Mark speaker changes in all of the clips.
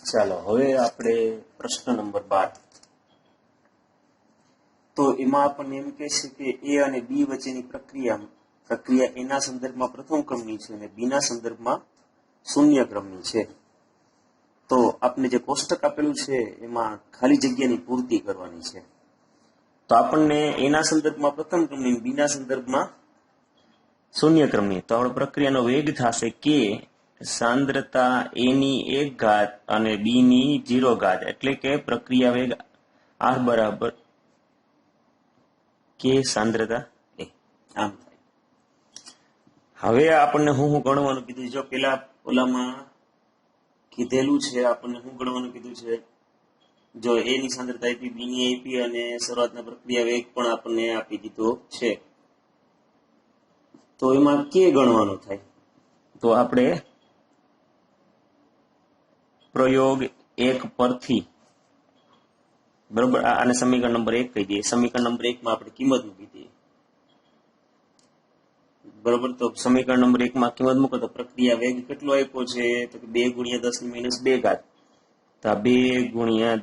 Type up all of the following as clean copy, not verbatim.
Speaker 1: ચાલો હવે આપણે પ્રશ્ન નંબર 12 તો એમાં આપણને એમ કહે છે કે એ અને બી વચ્ચેની પ્રક્રિયા એના સંદર્ભમાં પ્રથમ ક્રમની છે અને બી ના સંદર્ભમાં શૂન્ય ક્રમની છે. તો આપણે જે કોષ્ટક આપેલું છે એમાં ખાલી જગ્યાની પૂર્તિ કરવાની છે. તો આપણને એના સંદર્ભમાં પ્રથમ ક્રમની, બી ના સંદર્ભમાં શૂન્ય ક્રમની. તો આપણે પ્રક્રિયાનો વેગ થશે કે સાંદ્રતા a ની 1 ઘાત અને b ની 0 ઘાત, એટલે કે પ્રક્રિયા વેગ r બરાબર કે સાંદ્રતા a. આમ થાય. હવે આપણને હું ગણવાનું કીધું? જો પેલા ઓલામાં કીધેલું છે, આપણને શું ગણવાનું કીધું છે? જો a ની સાંદ્રતા આપી, b ની આપી અને શરૂઆતના પ્રક્રિયા વેગ પણ આપણને આપી દીધો છે. તો એમાં કે ગણવાનું થાય. તો આપણે પ્રયોગ 1 પરથી બરોબર આને સમીકરણ નંબર 1 કહી દઈએ. સમીકરણ નંબર 1 માં આપણે કિંમત મૂકી દઈએ. બરોબર, તો સમીકરણ નંબર 1 માં કિંમત મૂકો તો પ્રક્રિયા વેગ કેટલો આપ્યો છે? તો 2 × 10 - 2 ઘાત. તો 2 ×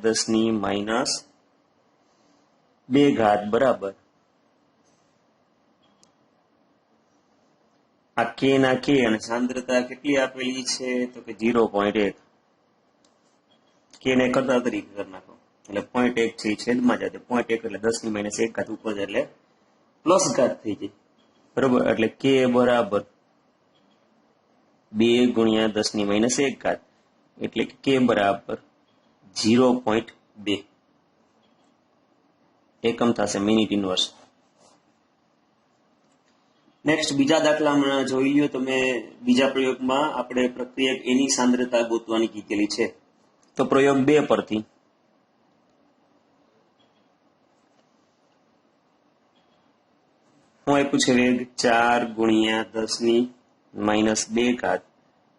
Speaker 1: 10 - 2 ઘાત બરાબર આ કે ના કે અને સાંદ્રતા કેટલી આપેલી છે? તો કે 0.1. કે ને કરતા તરીકે કરી નાખો એટલે 0.1 છે એ છેદમાં જાય. 0.1 એટલે 10 - 1 ઘાત ઉપર એટલે પ્લસ ઘાત થઈ જાય. બરોબર, એટલે કે બરાબર 2 × 10 - 1 ઘાત, એટલે કે બરાબર 0.2 એકમ થશે મિનિટ ઇનવર્સ. નેક્સ્ટ બીજા દાખલામાં જોઈ લ્યો તમે. બીજા પ્રયોગમાં આપણે પ્રક્રિયક એની સાંદ્રતા ગોતવાની કીધેલી છે. તો પ્રયોગ 2 પરથી હું આપ્યું છે વેગ 4 × 10 - 2 ઘાત.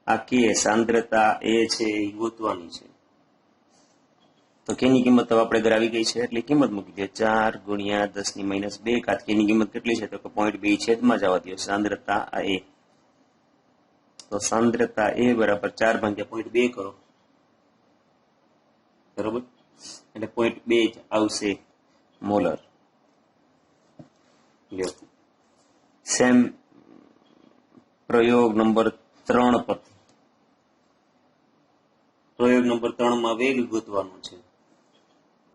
Speaker 1: આ કે સાંદ્રતા એ છે એ ગોતવાની છે. તો કેની કિંમત તો આપણે ઘર આવી ગઈ છે એટલે કિંમત મૂકી દે. 4 × 10 - 2 ઘાત. કેની કિંમત કેટલી છે? તો કે 0.2 છેદમાં જવા દો. સાંદ્રતા એ, તો સાંદ્રતા એ બરાબર 4/0.2 કરો બરોબર, એટલે 0.2 આવશે મોલર. લ્યો સેમ પ્રયોગ નંબર 3 પર. પ્રયોગ નંબર 3 માં વેગ ગોતવાનો છે.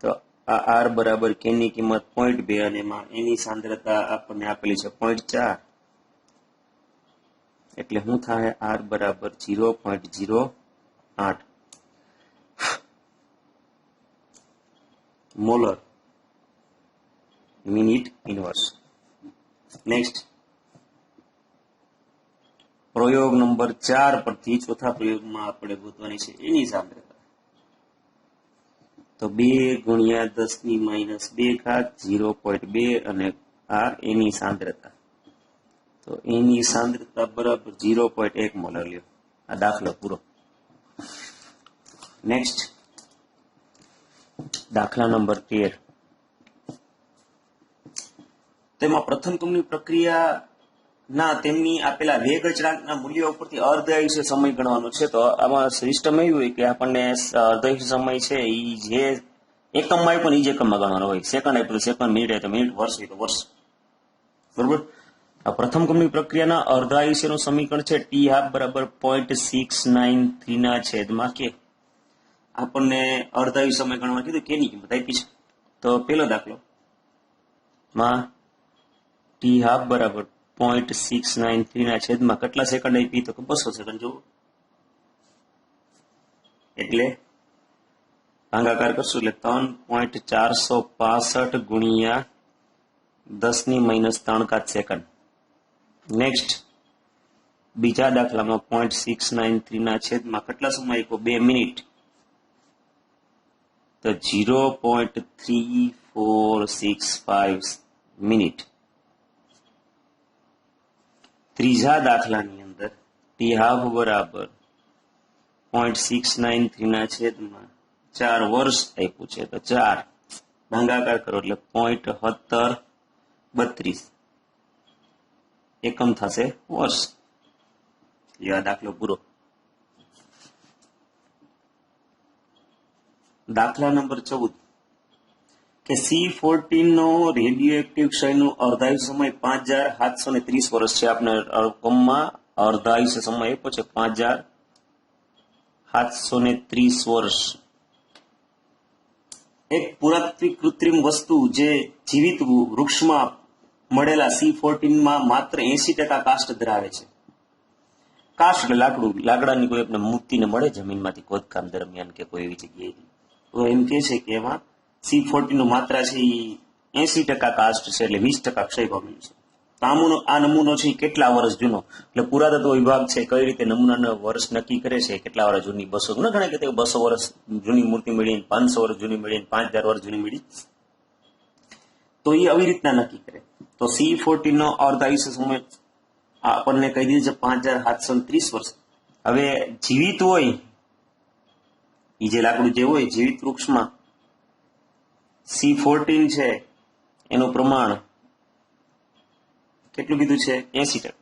Speaker 1: તો આ r બરાબર k ની કિંમત 0.2 અને એમાં એની સાંદ્રતા આપણને આપેલી છે 0.4. એટલે શું થાય? r બરાબર 0.08 મોલર મિનિટ ઇનવર્સ. નેક્સ્ટ પ્રયોગ નંબર 4 પરથી ચોથા પ્રયોગમાં આપણે ગોતવાની છે એની સાંદ્રતા. તો 2 × 10 - 2 ઘાત 0.2 અને આ એની સાંદ્રતા. તો એની સાંદ્રતા બરાબર 0.1 મોલર. લ્યો આ દાખલો પૂરો. નેક્સ્ટ દાખલા નંબર 13. તેમાં પ્રથમ ક્રમની પ્રક્રિયા ના તેમની આપેલા વેગ અચળાંકના મૂલ્યો ઉપરથી અર્ધ આયુષ્ય સમય ગણવાનો છે. તો આમાં સિસ્ટમ એવી હોય કે આપણને અર્ધ આયુષ્ય સમય છે એ જે એકમમાં આપ્યો ને એ જ એકમમાં ગણવાનો હોય. સેકન્ડ આપ્યું તો સેકન્ડ, મિનિટ આપ્યું તો મિનિટ, વર્ષ હોય તો વર્ષ. બરોબર, આ પ્રથમ ક્રમની પ્રક્રિયાના અર્ધ આયુષ્યનું સમીકરણ છે T½ બરાબર 0.693 ના છેદમાં કે. આપણને અર્ધ આયુષ્ય સમય ગણવા કીધું, કેની કિંમત આપી છે. તો પેલો દાખલો માં T½ બરાબર 0.693 ના છેદમાં કેટલા સેકન્ડ આપી? તો 200 સેકન્ડ. જોવો એટલે ભાગાકાર કરશું એટલે 3.465 ગુણ્યા 10 - 3 ઘાત સેકન્ડ. નેક્સ્ટ બીજા દાખલામાં 0.693 ના છેદમાં કેટલા સમય આપ્યો? 2 મિનિટ. તો 0.3465 મિનિટ. ત્રીજા દાખલાની અંદર T½ બરાબર 0.693 ના છેદમાં 4 વર્ષ આપ્યું છે. તો 4 ભાગાકાર કરો એટલે 0.1732 એકમ થશે વર્ષ. આ દાખલો પૂરો. દાખલા નંબર 14 કે C14 નો રેડિયો એક્ટિવ ક્ષયનું અર્ધાયુષ્ય સમય 5730 વર્ષ છે. આપણે રકમમાં અર્ધાયુષ્ય સમય આપ્યો છે 5730 વર્ષ. એક પુરાતત્વિક કૃત્રિમ વસ્તુ જે જીવિત વૃક્ષમાં મળેલા C14 માં માત્ર 80% કાસ્ટ ધરાવે છે. કાસ્ટ એટલે લાકડું, લાકડાની કોઈ આપણે મૂર્તિને મળે જમીનમાંથી ખોદકામ દરમિયાન કે કોઈ એવી જગ્યાએ, તો એમ કે છે કે એમાં C14 નું માત્રા છે એ 80% કાસ્ટ છે, એટલે 20% ક્ષય પામેલું છે. તો આ નમૂનો છે એ કેટલા વર્ષ જૂનો, એટલે પુરાતત્વ વિભાગ છે કઈ રીતે નમૂનાના વર્ષ નક્કી કરે છે, કેટલા વર્ષ જૂની, 200 ન ગણાય કે 200 વર્ષ જૂની મૂર્તિ મળી, 500 વર્ષ જૂની મળી, 5000 વર્ષ જૂની મળી, તો એ આવી રીતના નક્કી કરે. તો C14 નો અર્ધાયુષ્ય સમય આપણને કહી દીધું છે 5730 વર્ષ. હવે જીવિત હોય એ જે લાકડું જે હોય જીવિત વૃક્ષમાં C14 છે એનું પ્રમાણ કેટલું કીધું છે? 80%.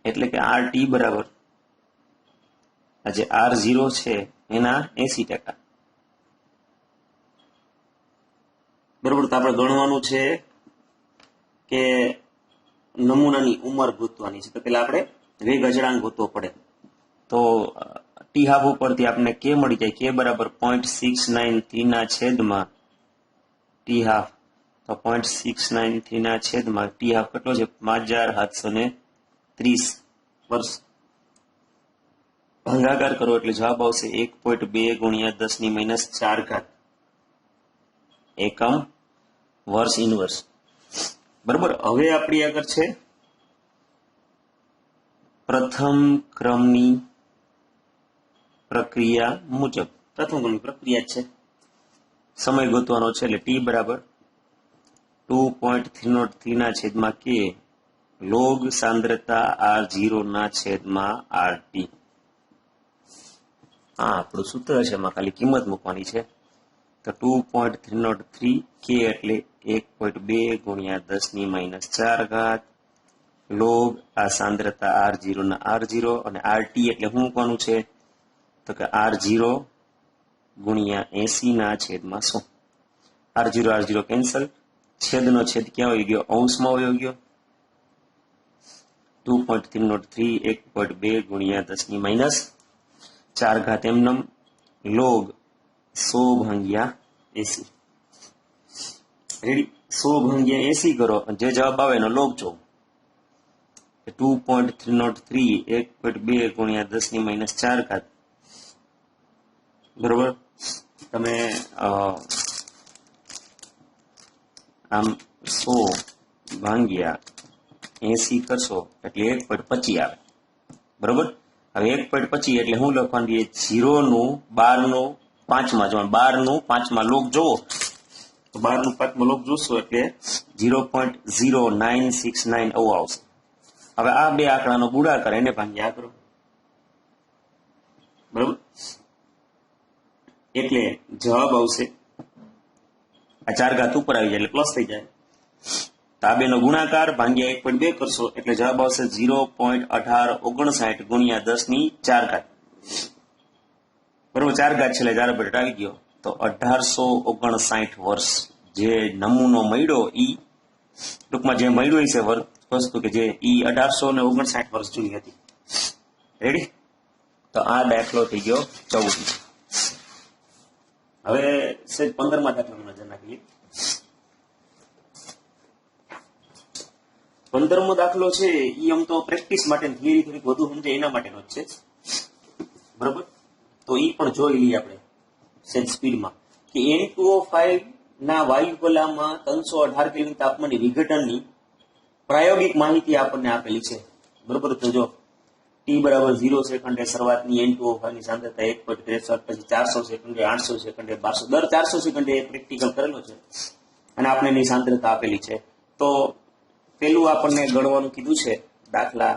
Speaker 1: એટલે કે RT બરાબર આ જે R0 છે એના 80%. બરોબર. તો આપણે ગણવાનું છે કે નમૂનાની ઉંમર ગોતવાની છે. તો પેલા આપણે વેગ અચળાંક ગોતવો પડે. તો ટી હાફ ઉપરથી આપણે કે મળી જાય, કે બરાબર 0.693 ના છેદમાં ટી હાફ. તો 0.693 ના છેદમાં ટી હાફ કેટલો છે? 5730 વર્ષ. ભાગાકાર કરો એટલે જવાબ આવશે 1.2 ગુણ્યા 10⁻⁴ એકમ વર્ષ ઇનવર્સ. બરોબર. હવે આપણી આગળ છે પ્રથમ ક્રમની પ્રક્રિયા મુજબ. પ્રથમ ક્રમની પ્રક્રિયા છે, સમય ગોતવાનો છે, એટલે ટી બરાબર 2.303 ના છેદમાં કે લોગ સાંદ્રતા R0 ના છેદમાં RT. હા, આપણું સૂત્ર છે, એમાં ખાલી કિંમત મૂકવાની છે. તો 2.303 કે એટલે 1.2 ગુણ્યા 10⁻⁴ લોગ આ સાંદ્રતા R0 ના R0 અને RT એટલે શું મૂકવાનું છે? તો કે R0 ગુણ્યા 80 ના છેદમાં 100. R0 કેન્સલ, છેદનો છેદ ક્યાં વહી ગયો? અંશમાં વહી ગયો. 2.303 1.2 ગુણ્યા 10⁻⁴ એમનમ લોગ 100 ભાગ્યા 80. રેડી? 100 ભાગ્યા 80 કરો, જે જવાબ આવે એનો લોગ જો. 2.303 1.2 ગુણ્યા 10⁻⁴. બરોબર. તમે આમ 100 ભાગ્યા 80 કરશો એટલે 1.25 આવે. બરોબર. હવે 1.25 એટલે હું લખવાનું છે? 0 નું 12 નું 5માં જવાનું. 12 નું 5માં લોગ જોવો તો 12 નું 5માં લોગ જોશો એટલે 0.0969 આવું આવશે. હવે આ બે આંકડાનો ગુણાકાર એને ભાગ્યા કરો. બરોબર. એટલે જવાબ આવશે, આ 4 ઉપર આવી જાય એટલે પ્લસ થઈ જાય. તો આ બેનો ગુણાકાર ભાગ્યા 1.2 કરશો એટલે જવાબ આવશે 0.1859 ગુણ્યા 10⁴. બરોબર. 4 છેલ્લે 4 આવી ગયો તો 1859 વર્ષ જે નમૂનો મળ્યો ઈ ટૂંકમાં જે મળ્યું છે વસ્તુ કે જે ઈ 1859 વર્ષ જૂની હતી. રેડી? તો આ દાખલો થઈ ગયો 14. હવે 15માં દાખલામાં નજર નાખીએ. 15મો દાખલો છે એ આમ તો પ્રેક્ટિસ માટે, થિયરી થોડીક વધુ સમજે એના માટેનો જ છે. બરોબર. તો એ પણ જોઈ લઈએ આપણે સેજ સ્પીડમાં કે N2O5 ના વાયુકલામાં 318 કેલ્વિન તાપમાનની વિઘટનની પ્રાયોગિક માહિતી આપણને આપેલી છે. બરોબર. તો જો ટી બરાબર 0 સેકન્ડે શરૂઆતની N2O5 ની સાંદ્રતા 1.63, પછી 400 સેકન્ડે, 800 સેકન્ડે, 1200, દર 400 સેકન્ડે પ્રેક્ટિકલ કરેલો છે અને આપણે એની સાંદ્રતા આપેલી છે. તો પેલું આપણને ગણવાનું કીધું છે દાખલા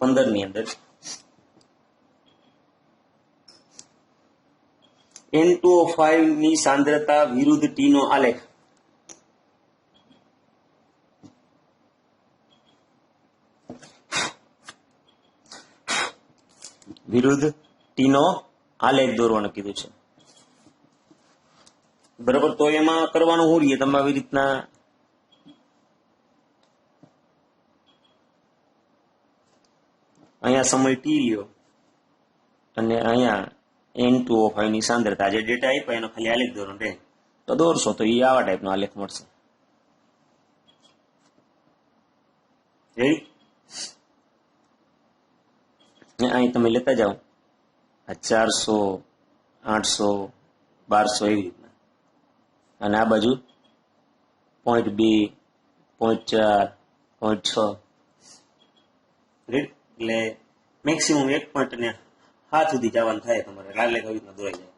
Speaker 1: 15 ની અંદર N2O5 ની સાંદ્રતા વિરુદ્ધ T નો આલેખ. વિરુદ્ધ T નો આલેખ દોરવાનું કીધું છે, બરોબર. તો એમાં કરવાનું શું રહીએ, તમે આવી રીતના અહીંયા સમય ટી લ્યો અને અહીંયા N2O5 ની સાંદ્રતા જે ડેટા આપ્યા એનો ખાલી આલેખ દોરવાનો રહે, તો દોરશો તો એ આવા ટાઈપનો આલેખ મળશે. રેડી? અહીં તમે લેતા જાઓ, આ 400, 800, 1200 એવી રીતના, અને આ બાજુ 0.2, 0.4, 0.6, એટલે મેક્સિમમ 1.7 સુધી જવાનું થાય તમારે, આલેખ આવી રીતના દોરાઈ જાય.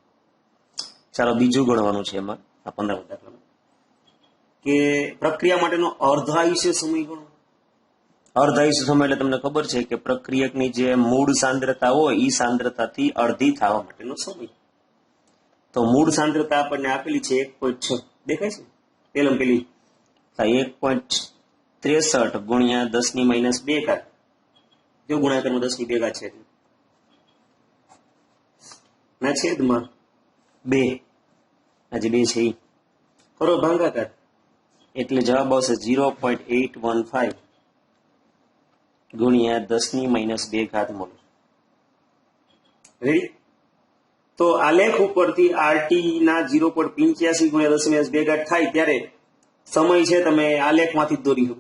Speaker 1: ચાલો બીજું ગણવાનું છે એમાં, આ 15 દાખલામાં, કે પ્રક્રિયા માટેનો અર્ધાયુષ્ય સમય ગણો. અર્ધાયુષ્ય સમય એટલે તમને ખબર છે કે પ્રક્રિયકની જે મૂળ સાંદ્રતા હોય એ સાંદ્રતાથી અડધી થવા માટેનો સમય. તો મૂળ સાંદ્રતા આપણને આપેલી છે 1.6, દેખાય છે પેલી 1.63 ગુણ્યા 10⁻², જો ગુણાકારમાં 10⁻², છે ના છેદમાં 2, આજે 2 છે એ કરો ભાગાકાર, એટલે જવાબ આવશે 0.815 ગુણ્યા 10⁻². રેડી? તો આલેખ ઉપરથી આરટી ના 0.85 ગુણ્યા 10⁻² થાય ત્યારે સમય છે તમે આલેખમાંથી જ દોરી શકો,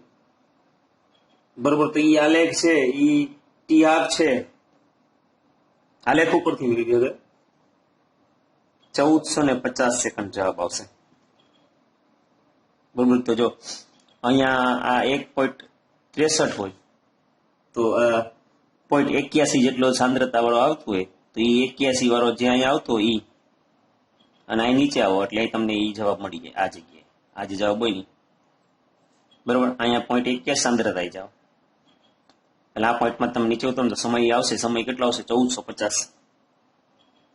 Speaker 1: બરોબર. તો ઈ આલેખ છે ઈ TR છે, આલેખ ઉપરથી મળી ગયો, 1450 સેકન્ડ જવાબ આવશે, બરોબર. તો જો અહીંયા આ 1.63 હોય તો 0.81 જેટલો સાંદ્રતા વાળો આવતું હોય તો એ 81 વાળો જે અહીંયા આવતો હોય ઈ, અને અહીં નીચે આવો એટલે તમને ઈ જવાબ મળી જાય આ જગ્યાએ, આ જે જવાબ હોય ને, બરોબર. અહીંયા 0.81 સાંદ્રતા આવી જાવ એટલે આ પોઈન્ટમાં તમે નીચે ઉતરો તો સમય આવશે, સમય કેટલો આવશે 1450,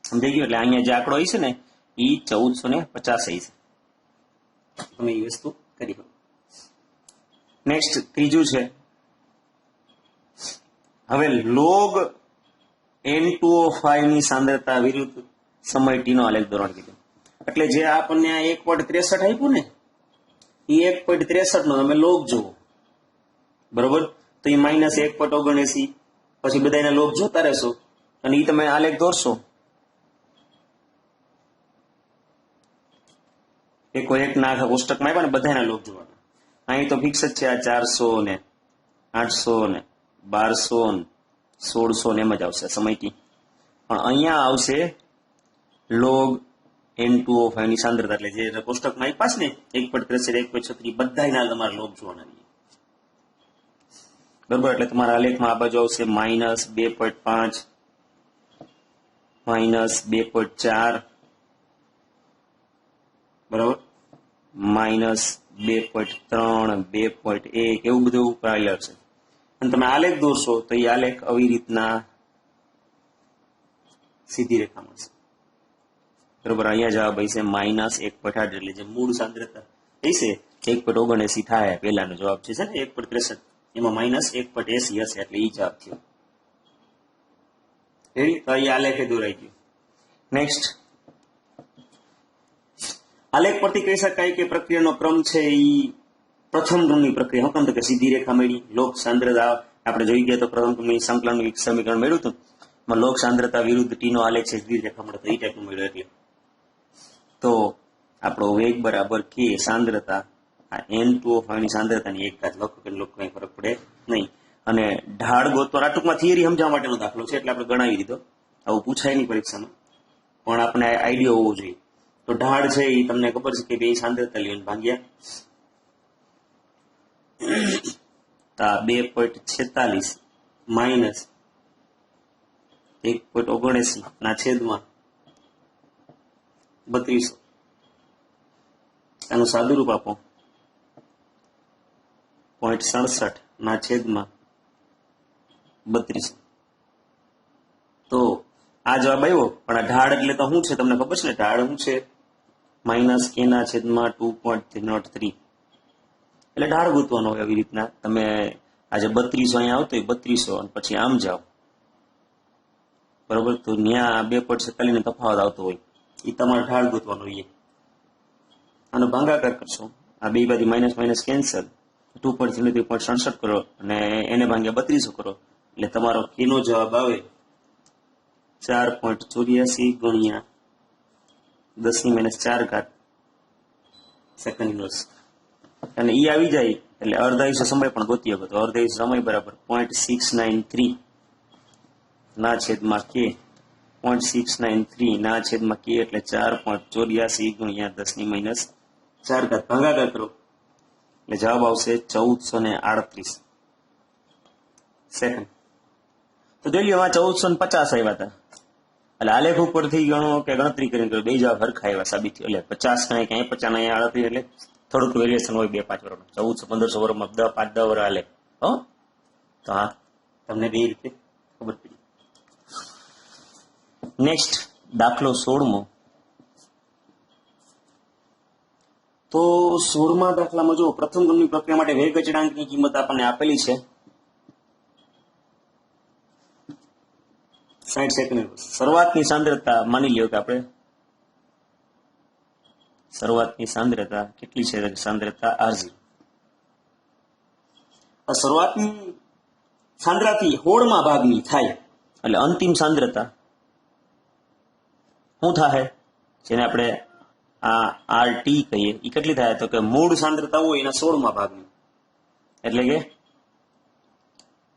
Speaker 1: સમજાઈ ગયું? એટલે અહીંયા જે આંકડો છે ને એ 1450 છે, તમે એ વસ્તુ કરી શકો. નેક્સ્ટ ત્રીજું છે, હવે લોગ N2O5 ની સાંદ્રતા વિરુદ્ધ સમય T નો આલેખ દોરણ કીધું. એટલે જે આપણને આ 1.63 આપ્યું ને એ 1.63 નો તમે લોગ જુઓ, બરોબર. તો એ -1.79, પછી બધા એના લોગ જોતા રહેશો અને એ તમે આલેખ દોરશો. એક ના આખા કોષ્ટકમાં આવ્યા ને બધાના લોગ જોવાના. અહીં તો ફિક્સ જ છે, આ 400 ને 800 ને 1200 ને 1600 ને એમ જ આવશે સમય T. પણ અહીંયા આવશે લોગ N2O5 ની સાંદ્રતા, એટલે જે કોષ્ટકમાં આપ્યા ને 1.63, 1.36 બધાના તમારે લોગ જોવાના, બરોબર. એટલે તમારા આલેખમાં આ બાજુ આવશે -2.5, -2.4, બરોબર, -2.3, 2.1, એવું બધું ઉપર આલેખ છે. અને તમે આલેખ દોરશો તો એ આલેખ આવી રીતના સીધી રેખા મળશે, બરોબર. અહીંયા જવાબ હશે -1.8, એટલે જે મૂળ સાંદ્રતા હશે 1.79 થાય, પહેલાનો જવાબ છે ને 1.63, એમાં -1.80 હશે, એટલે એ જવાબ થયો. રેડી? તો અહીં આલેખે દોરાઈ ગયું. નેક્સ્ટ, આલેખ પરથી કહી શકાય કે પ્રક્રિયાનો ક્રમ છે એ પ્રથમ ક્રમની પ્રક્રિયા. હું કેમ તો કે સીધી રેખા મળી, લોક સાંદ્રતા આપણે જોઈ ગયા તો પ્રથમ ક્રમની સંકલનનું એક સમીકરણ મળ્યું હતું, લોક સાંદ્રતા વિરુદ્ધ T નો આલેખ છે સીધી રેખા મળે, તો એ ટાઈપનું મળ્યું. એટલે તો આપણો વેગ બરાબર કે સાંદ્રતા, આ N2O5 ની સાંદ્રતાની એક ઘાત લખો કે લોકો કઈ ફરક પડે નહીં. અને ઢાળ ગોતવા, આ ટૂંકમાં થિયરી સમજાવવા માટેનો દાખલો છે એટલે આપણે ગણાવી દીધો, આવું પૂછાય નહીં પરીક્ષામાં, પણ આપણે આઈડિયા હોવો જોઈએ. તો ઢાળ છે એ તમને ખબર છે કે બે સાંદ્રતા લઈને ભાગ્યા 2.46 માઇનસ 1.79 ના છેદમાં 3200, આનું સાદુરૂપ આપો 0.67 ના છેદમાં 3200. તો આ જવાબ આવ્યો. પણ આ ઢાળ એટલે તો શું છે તમને ખબર છે ને? ઢાળ શું છે? -k ના છેદમાં 2.03, એટલે ઢાળ ગોતવાનો હોય. આવી રીતના તમે આજે 3200 અહીંયા આવતો હોય 3200 અને પછી આમ જાઓ, બરોબર. તો ત્યાં 2.47 નો તફાવત આવતો હોય એ તમારે ઢાળ ગોતવાનો હોય. આનો ભાગાકાર કરશો, આ બે બાજુ માઇનસ માઇનસ કેન્સલ, 2.67 કરો અને એને ભાગ્યા 32 કરો એટલે તમારો કેનો જવાબ આવે 4.84 ગુણ્યા 10⁻⁴ સેકન્ડ ઇનવર્સ. અને ઈ આવી જાય એટલે અર્ધાયુષ્ય સમય પણ ગોતી શકો. તો અર્ધાયુષ્ય સમય બરાબર 0.693 ના છેદમાં કે, 0.693 ના છેદમાં કે એટલે 4.84 ગુણ્યા 10⁻⁴ ભાગાકાર કરો એટલે જવાબ આવશે 1438 સેકન્ડ. તો જોઈ લો, 1450 આવ્યા હતા. એટલે આલેખ ઉપરથી ગણો કે ગણતરી કરીને બે જવાબ હરખા આવ્યા સાબિત થયો. એટલે 50 ક્યાંય 50 અહીંયા 38, એટલે થોડુંક વેરિએશન હોય 2-5 વર્ષમાં. 1400-1500 વર્ષમાં 5-10 વર્ષ હાલે. હો તો હા, તમને બે રીતે ખબર પડી. નેક્સ્ટ દાખલો 16મો. તો 16મા દાખલામાં જો પ્રથમ ક્રમની પ્રક્રિયા માટે વેગ અચળાંકની કિંમત આપણને આપેલી છે 60 સેકન્ડ. શરૂઆતની સાંદ્રતા માની લ્યો કે આપણે શરૂઆતની સાંદ્રતા કેટલી છે? સાંદ્રતા R0. શરૂઆતની સાંદ્રતાથી 16મા ભાગની થાય એટલે અંતિમ સાંદ્રતા શું થાય? જેને આપણે આ RT કહીએ, એ કેટલી થાય? તો કે મૂળ સાંદ્રતા હોય એના 16મા ભાગની, એટલે કે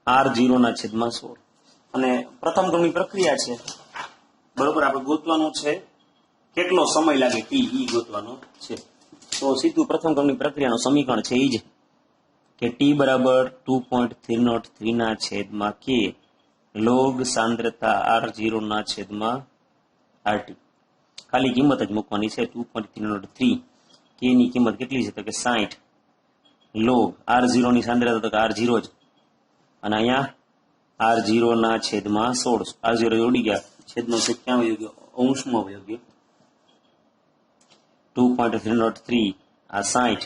Speaker 1: R0/16. અને પ્રથમ ક્રમની પ્રક્રિયા છે, બરોબર. આપણે ગોતવાનું છે કેટલો સમય લાગે T, ઈ ગોતવાનો છે. તો સીધું પ્રથમ ક્રમની પ્રક્રિયાનું સમીકરણ છે ઈ જ કે T બરાબર 2.303/k log સાંદ્રતા R0/RT. ખાલી કિંમત જ મૂકવાની છે 2.303. કે ની કિંમત કેટલી છે? તો કે 60 log R0 ની સાંદ્રતા તો કે R0 જ, અને અહીંયા R0/16. R0 ઉડી ગયા, છેદનો છેદ ક્યાં વયો ગયો? અંશમાં વયો ગયો. 2.303 આ 60,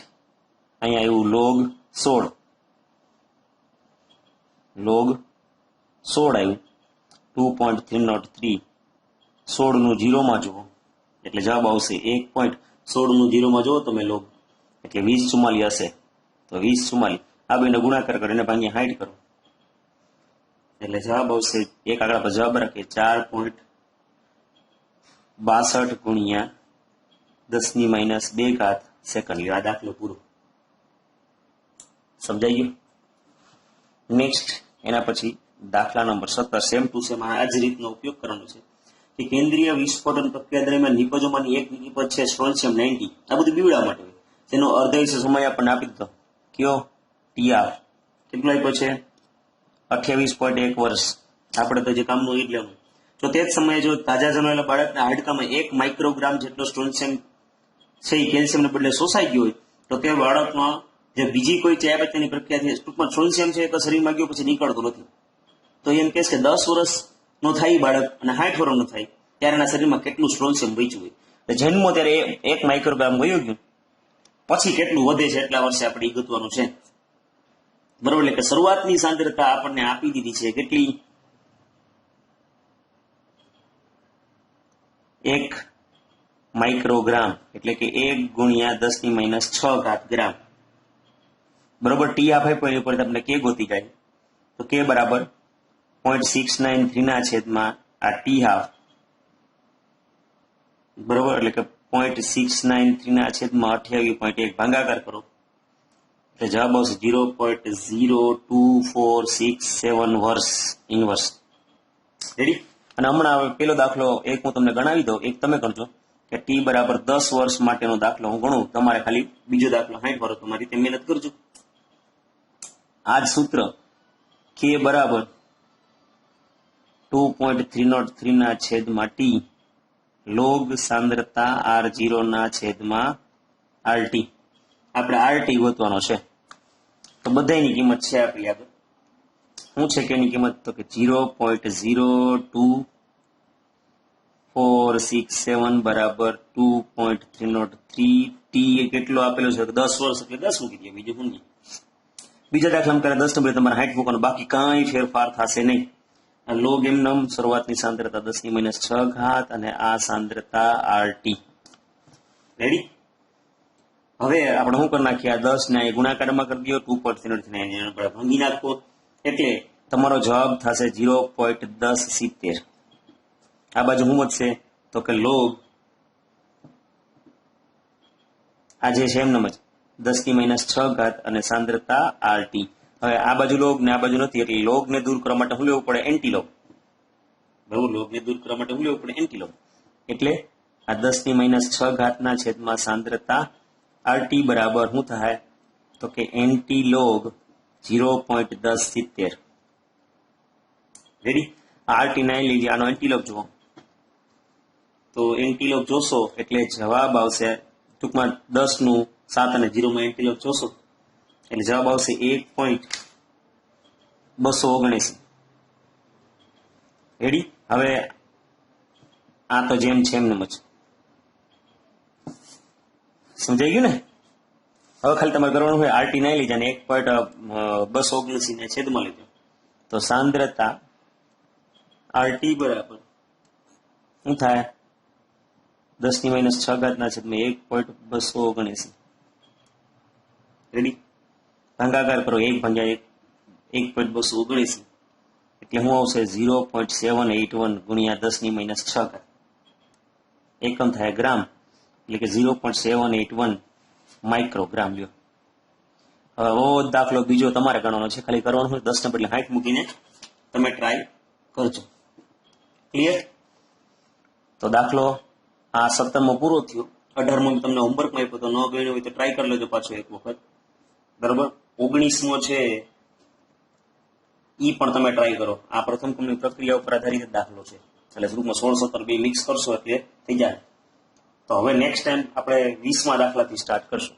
Speaker 1: અહીંયા એવું log 16 આવ્યું. 2.303 16 નું 0 માં જુઓ એટલે જવાબ આવશે 1. 16 નું 0 માં જુઓ તમે log એટલે 2044 હશે. તો 2044 આ બેનો ગુણાકાર કરીને ભાગ્યા 60 કરો એટલે જવાબ આવશે, એક આંકડા પર જવાબ રાખીએ 4.62 ગુણ્યા 10⁻² સેકન્ડ. આ દાખલો પૂરો. સમજાઈ ગયું? નેક્સ્ટ એના પછી દાખલા નંબર 17. સેમ ટુ સેમ આ જ રીતનો ઉપયોગ કરવાનો છે કે કેન્દ્રીય વિસ્ફોટન પ્રક્રિયા દરમિયાન નિપજોમાંની એક નિપજ છે સ્ટ્રોન્શિયમ 90. આ બધું બીવડા માટે હોય. તેનો અર્ધાયુષ્ય સમય આપણને આપી દીધો. કયો? TR કેટલો આપ્યો છે? 28.1 વર્ષ. આપણે તો જે કામનું એ જ લેવાનું. તો તે જ સમયે જો તાજા જન્મેલા બાળકના હાડકામાં 1 માઇક્રોગ્રામ જેટલો સ્ટ્રોન્શિયમ છે એ કેલ્શિયમને બદલે શોષાઈ ગયો હોય તો તે બાળકમાં જે બીજી કોઈ ચયાપચયની પ્રક્રિયાથી ટૂંકમાં સ્ટ્રોન્શિયમ છે તો શરીરમાં ગયો પછી નીકળતું નથી. તો એમ કહે છે કે 10 વર્ષનો થાય બાળક અને 60 વર્ષનો થાય ત્યારે એના શરીરમાં કેટલું સ્ટ્રોન્શિયમ બચ્યું હોય. એટલે જન્મો ત્યારે 1 માઇક્રોગ્રામ વયું ગયું, પછી કેટલું વધે છે એટલા વર્ષે આપણે એ ગોતવાનું છે. બરોબર. એટલે કે શરૂઆતની સાંદ્રતા આપણને આપી દીધી છે કેટલી? 1 માઇક્રોગ્રામ એટલે કે 1 ગુણ્યા 10⁻⁶ ગ્રામ. બરોબર. ટી આપ આપ્યો એની ઉપર તમને કે ગોતી જાય તો કે બરાબર 0.693 આ ટી હાફ, બરોબર. એટલે કે 0.693 ભાગાકાર કરો એટલે જવાબ આવશે 0.02467 વર્ષ ઇનવર્સ. રેડી? અને હમણાં પેલો દાખલો એક હું તમને ગણાવી દઉં, એક તમે કરજો કે ટી બરાબર 10 વર્ષ માટેનો દાખલો હું ગણું, તમારે ખાલી બીજો દાખલો 60 વર્ષ તમારી રીતે મહેનત કરજો. આ જ સૂત્ર કે બરાબર 2.303/t log સાંદ્રતા R0/RT. આપણે RT ગોતવાનો છે. તો બધાની કિંમત છે આપણી આગળ. શું છે કે એની કિંમત? તો કે 0.02467 બરાબર 2.303. ટી કેટલો આપેલો છે? 10 વર્ષ એટલે 10 મૂકી દઈએ, બીજું શું નહીં. બીજા દાખલામાં કરે 10 નંબર તમારે 60 મૂકવાનું, બાકી કાંઈ ફેરફાર થશે નહીં. લોગ એમનમ શરૂઆતની સાંદ્રતા 10⁻6 અને આ સાંદ્રતા RT. રેડી? હવે આપણે શું કરી નાખીએ, આ 10 ને ગુણાકારમાં કરી દો, 2.3 ભાંગી નાખો, એટલે તમારો જવાબ થશે 0.1070. આ બાજુ શું વધશે તો કે લોગ આ જે છે એમનેમ જ 10⁻6 અને સાંદ્રતા RT. હવે આ બાજુ લોગ ને આ બાજુ નથી, એટલે લોગ ને દૂર કરવા માટે શું લેવું પડે, એન્ટીલોગ. બરાબર, લોગ ને દૂર કરવા માટે શું લેવું પડે, એન્ટીલોગ. એટલે આ 10⁻6 ના છેદમાં સાંદ્રતા RT બરાબર શું થાય તો કે એન્ટીલોગ 0.1070. રેડી? RT ના લીધે આનો એન્ટીલોગ જુઓ, તો એન્ટીલોગ જોશો એટલે જવાબ આવશે, ટૂંકમાં 10 નું 7 અને 0 માં એન્ટીલોગ જોશો એટલે જવાબ આવશે 1.279. રેડી? હવે આ તો જેમ છે એમનેમ જ સમજાઈ ગયું ને? હવે ખાલી તમારે કરવાનું હોય RT ના લીધે અને 1.279 ને છેદમાં લીધો, તો સાંદ્રતા RT બરાબર શું થાય 10⁻6 ના છેદમાં 1.279. રેડી? ભાગાકાર કરો, 1/1.279 એટલે શું આવશે 0.781 ગુણ્યા 10⁻6. એકમ થાય ગ્રામ, એટલે કે 0.781 માઇક્રોગ્રામ. લ્યો હવે દાખલો બીજો તમારે ગણવાનો છે, ખાલી કરવાનું હોય 10 ને બદલે 60 મૂકીને તમે ટ્રાય કરજો. ક્લિયર? તો દાખલો આ 17મો પૂરો થયો. 18મો તમને હોમવર્કમાં આપ્યો, તો ન ગણ્યો હોય તો ટ્રાય કરી લેજો પાછો એક વખત. બરાબર? 19મો છે ઈ પણ તમે ટ્રાય કરો. આ પ્રથમ ક્રમની પ્રક્રિયા ઉપર આધારિત દાખલો છે, એટલે ગ્રુપમાં 16, 17 બે મિક્સ કરશો એટલે થઈ જાય. તો હવે નેક્સ્ટ ટાઈમ આપણે 20મા દાખલાથી સ્ટાર્ટ કરશું.